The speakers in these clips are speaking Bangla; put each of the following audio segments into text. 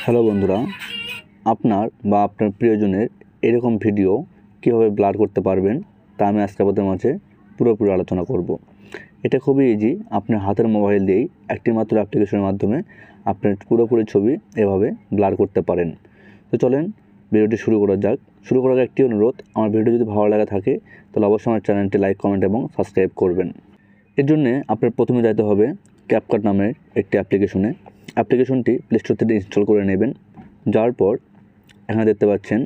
হ্যালো বন্ধুরা, আপনার বা আপনার প্রিয়জনের এরকম ভিডিও কীভাবে ব্লার করতে পারবেন তা আমি আজকে আপনাদের মাঝে পুরোপুরি আলোচনা করব। এটা খুবই ইজি। আপনার হাতের মোবাইল দিয়েই একটি মাত্র অ্যাপ্লিকেশনের মাধ্যমে আপনার পুরোপুরি ছবি এভাবে ব্লার করতে পারেন। তো চলেন ভিডিওটি শুরু করা যাক। শুরু করার আগে একটি অনুরোধ, আমার ভিডিও যদি ভালো লাগা থাকে তাহলে অবশ্যই আমার চ্যানেলটি লাইক, কমেন্ট এবং সাবস্ক্রাইব করবেন। এর জন্যে আপনার প্রথমে যেতে হবে ক্যাপকাট নামের একটি অ্যাপ্লিকেশনটি প্লে স্টোর থেকে ইনস্টল করে নেবেন। যাওয়ার পর এখানে দেখতে পাচ্ছেন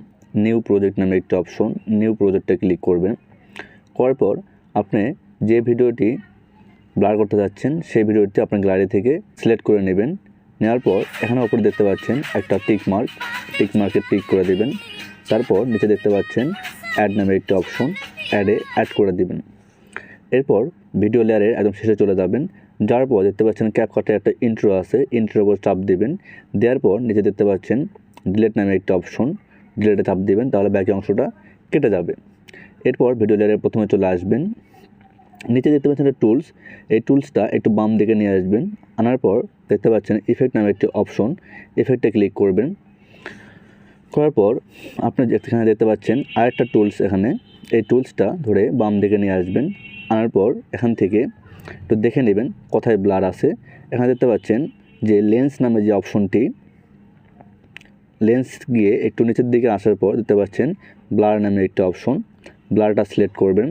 নিউ প্রজেক্ট নামে একটি অপশন, নিউ প্রজেক্টে ক্লিক করবেন। করার পর আপনি যে ভিডিওটি ব্লার করতে যাচ্ছেন সেই ভিডিওটি আপনার গ্যালারি থেকে সিলেক্ট করে নেবেন। নেওয়ার পর এখানে উপরে দেখতে পাচ্ছেন একটা টিক মার্কে ক্লিক করে দেবেন। তারপর নিচে দেখতে পাচ্ছেন অ্যাড নামে একটি অপশন, অ্যাড করে দিবেন। এরপর ভিডিও লেয়ারের একদম শেষে চলে যাবেন। যাওয়ার পর দেখতে পাচ্ছেন ক্যাপকাটে একটা ইন্ট্রো আছে, ইন্ট্রোর উপর চাপ দিবেন। দেওয়ার পর নিচে দেখতে পাচ্ছেন ডিলেট নামে একটা অপশন, ডিলেটে চাপ দিবেন, তাহলে বাকি অংশটা কেটে যাবে। এরপর ভিডিও লেয়ারের প্রথমে চলে আসবেন। নিচে দেখতে পাচ্ছেন একটা টুলস, এই টুলসটা একটু বাম দিকে নিয়ে আসবেন। আনার পর দেখতে পাচ্ছেন ইফেক্ট নামে একটি অপশন, ইফেক্টে ক্লিক করবেন। করার পর আপনি এখানে দেখতে পাচ্ছেন আরেকটা টুলস, এখানে এই টুলসটা ধরে বাম দিকে নিয়ে আসবেন। আনার পর এখান থেকে একটু দেখে নেবেন কোথায় ব্লার আছে। এখানে দেখতে পাচ্ছেন যে লেন্স নামে যে অপশনটি, লেন্স গিয়ে একটু নিচের দিকে আসার পর দেখতে পাচ্ছেন ব্লার নামে একটা অপশন, ব্লারটা সিলেক্ট করবেন।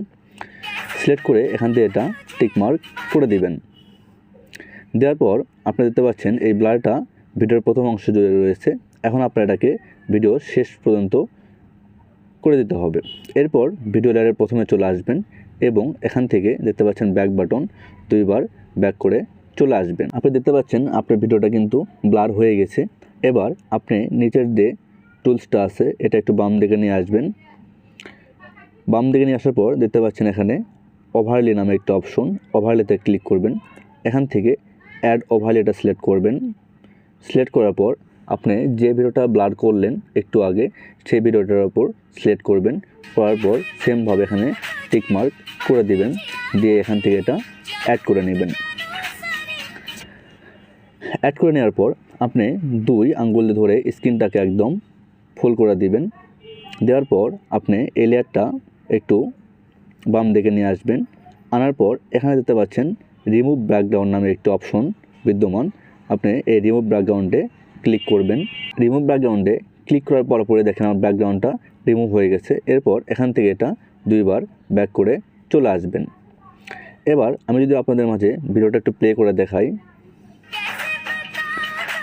সিলেক্ট করে এখান থেকে এটা টিকমার্ক করে দিবেন। দেওয়ার পর আপনি দেখতে পাচ্ছেন এই ব্লারটা ভিডিওর প্রথম অংশ জুড়ে রয়েছে। এখন আপনার এটাকে ভিডিও শেষ পর্যন্ত করে দিতে হবে। এরপর ভিডিও লেয়ারের প্রথমে চলে আসবেন এবং এখান থেকে দেখতে পাচ্ছেন ব্যাক বাটন, দুইবার ব্যাক করে চলে আসবেন। আপনি দেখতে পাচ্ছেন আপনার ভিডিওটা কিন্তু ব্লার হয়ে গেছে। এবার আপনি নিচের যে টুলসটা আছে এটা একটু বাম দিকে নিয়ে আসবেন। বাম দিকে নিয়ে আসার পর দেখতে পাচ্ছেন এখানে ওভারলে নামে একটা অপশন, ওভারলেতে ক্লিক করবেন। এখান থেকে অ্যাড ওভারলেটা সিলেক্ট করবেন। সিলেক্ট করার পর আপনি যে ভিডিওটা ব্লার করলেন একটু আগে সেই ভিডিওটার উপর সিলেক্ট করবেন। করার পর সেমভাবে এখানে টিক মার্ক করে দিবেন, দিয়ে এখান থেকে এটা অ্যাড করে নেবেন। অ্যাড করে নেওয়ার পর আপনি 2 আঙ্গুল ধরে স্ক্রিনটাকে একদম ফুল করে দিবেন। দেওয়ার পর আপনি এই লেয়ারটা একটু বাম দিকে নিয়ে আসবেন। আনার পর এখানে দেখতে পাচ্ছেন রিমুভ ব্যাকগ্রাউন্ড নামে একটি অপশন বিদ্যমান, আপনি এই রিমুভ ব্যাকগ্রাউন্ডে ক্লিক করবেন। রিমুভ ব্যাকগ্রাউন্ডে ক্লিক করার পরে দেখেন আমার ব্যাকগ্রাউন্ডটা রিমুভ হয়ে গেছে। এরপর এখান থেকে এটা 2 বার ব্যাক করে চলে আসবেন। এবার আমি যদি আপনাদের মাঝে ভিডিওটা একটু প্লে করে দেখাই,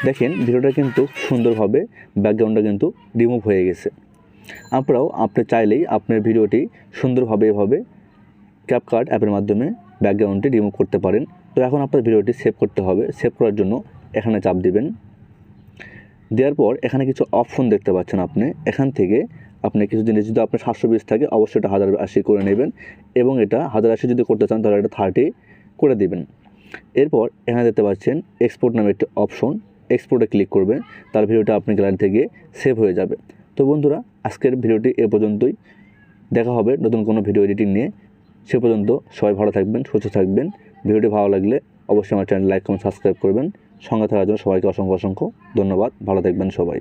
দেখেন ভিডিওটা কিন্তু সুন্দরভাবে ব্যাকগ্রাউন্ডটা কিন্তু রিমুভ হয়ে গেছে। আপনারাও আপনি চাইলেই আপনার ভিডিওটি সুন্দরভাবে এভাবে ক্যাপকাট অ্যাপের মাধ্যমে ব্যাকগ্রাউন্ডটি রিমুভ করতে পারেন। তো এখন আপনার ভিডিওটি সেভ করতে হবে। সেভ করার জন্য এখানে চাপ দিবেন। দেওয়ার পর এখানে কিছু অপশন দেখতে পাচ্ছেন আপনি। এখান থেকে আপনি কিছু জিনিস যদি আপনার 720 থাকে অবশ্যই এটা 1080 করে নেবেন, এবং এটা 1080 যদি করতে চান তাহলে এটা 30 করে দিবেন। এরপর এখানে দেখতে পাচ্ছেন এক্সপোর্ট নামে একটি অপশন, এক্সপোর্টে ক্লিক করবেন, তার ভিডিওটা আপনার গ্যালারি থেকে সেভ হয়ে যাবে। তো বন্ধুরা, আজকের ভিডিওটি এ পর্যন্তই। দেখা হবে নতুন কোনো ভিডিও এডিটিং নিয়ে। সে পর্যন্ত সবাই ভালো থাকবেন, সুস্থ থাকবেন। ভিডিওটি ভালো লাগলে অবশ্যই আমার চ্যানেল লাইক, কমেন্ট, সাবস্ক্রাইব করবেন। সঙ্গে থাকার জন্য সবাইকে অসংখ্য ধন্যবাদ। ভালো থাকবেন সবাই।